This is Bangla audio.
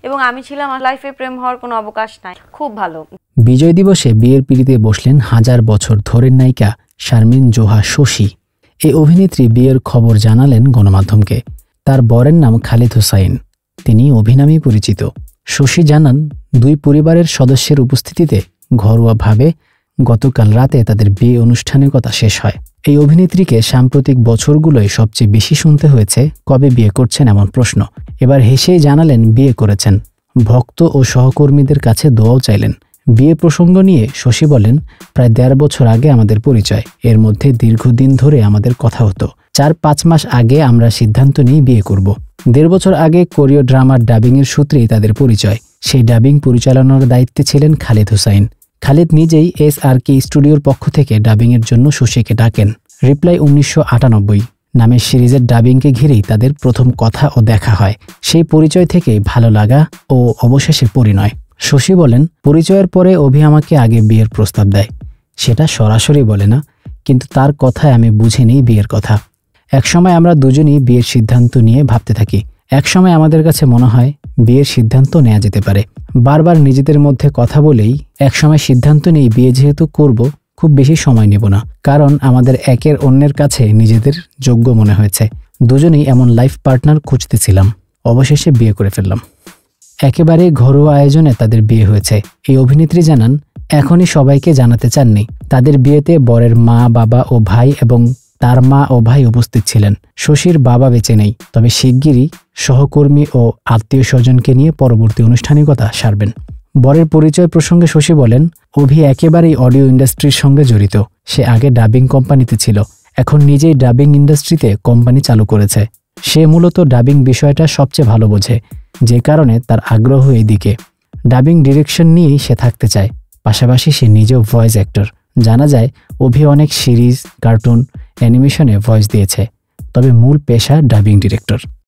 এবং আমি ছিলাম, আমার লাইফে প্রেম হওয়ার কোনো অবকাশ নাই। খুব ভালো। বিজয় দিবসে বিয়ের পিড়িতে বসলেন হাজার বছর ধরের নায়িকা শারমিন জোহা শশী। এই অভিনেত্রী বিয়ের খবর জানালেন গণমাধ্যমকে। তার বরের নাম খালিদ হোসাইন, তিনি অভিনামেই পরিচিত। শশী জানান, দুই পরিবারের সদস্যের উপস্থিতিতে ঘরোয়াভাবে গতকাল রাতে তাদের বিয়ে আনুষ্ঠানিকতা শেষ হয়। এই অভিনেত্রীকে সাম্প্রতিক বছরগুলোয় সবচেয়ে বেশি শুনতে হয়েছে কবে বিয়ে করছেন এমন প্রশ্ন। এবার হেসেই জানালেন বিয়ে করেছেন। ভক্ত ও সহকর্মীদের কাছে দোয়াও চাইলেন। বিয়ে প্রসঙ্গ নিয়ে শশী বলেন, প্রায় ১.৫ বছর আগে আমাদের পরিচয়। এর মধ্যে দীর্ঘদিন ধরে আমাদের কথা হতো। ৪-৫ মাস আগে আমরা সিদ্ধান্ত নিয়ে বিয়ে করব। ১.৫ বছর আগে কোরীয় ড্রামার ডাবিংয়ের সূত্রেই তাদের পরিচয়। সেই ডাবিং পরিচালনার দায়িত্বে ছিলেন খালিদ হোসাইন। খালিদ নিজেই SRK স্টুডিওর পক্ষ থেকে ডাবিংয়ের জন্য শশীকে ডাকেন। রিপ্লাই ১৯৯৮ নামের সিরিজের ডাবিংকে ঘিরেই তাদের প্রথম কথা ও দেখা হয়। সেই পরিচয় থেকেই ভালো লাগা ও অবশেষে পরিণয়। শশী বলেন, পরিচয়ের পরে অভি আমাকে আগে বিয়ের প্রস্তাব দেয়। সেটা সরাসরি বলে না, কিন্তু তার কথায় আমি বুঝে নিই বিয়ের কথা। একসময় আমরা দুজনই বিয়ের সিদ্ধান্ত নিয়ে ভাবতে থাকি। একসময় আমাদের কাছে মনে হয় বিয়ের সিদ্ধান্ত নেওয়া যেতে পারে। বারবার নিজেদের মধ্যে কথা বলেই একসময় সিদ্ধান্ত নিয়ে বিয়ে যেহেতু করব, খুব বেশি সময় নেব না, কারণ আমাদের একের অন্যের কাছে নিজেদের যোগ্য মনে হয়েছে। দুজনেই এমন লাইফ পার্টনার খুঁজতেছিলাম। অবশেষে বিয়ে করে ফেললাম। একেবারে ঘরোয়া আয়োজনে তাদের বিয়ে হয়েছে। এই অভিনেত্রী জানান, এখনই সবাইকে জানাতে চাননি। তাদের বিয়েতে বরের মা, বাবা ও ভাই এবং তার মা ও ভাই উপস্থিত ছিলেন। শশীর বাবা বেঁচে নেই, তবে শিগগিরই সহকর্মী ও আত্মীয় স্বজনকে নিয়ে পরবর্তী আনুষ্ঠানিকতা সারবেন। বরের পরিচয় প্রসঙ্গে শশী বলেন, অভি একেবারেই অডিও ইন্ডাস্ট্রির সঙ্গে জড়িত। সে আগে ডাবিং কোম্পানিতে ছিল, এখন নিজেই ডাবিং ইন্ডাস্ট্রিতে কোম্পানি চালু করেছে। সে মূলত ডাবিং বিষয়টা সবচেয়ে ভালো বোঝে, যে কারণে তার আগ্রহ এই দিকে। ডাবিং ডিরেকশন নিয়েই সে থাকতে চায়। পাশাপাশি সে নিজেও ভয়েস অ্যাক্টর। জানা যায় অভি অনেক সিরিজ, কার্টুন, অ্যানিমেশনে ভয়েস দিয়েছে, তবে মূল পেশা ডাবিং ডিরেক্টর।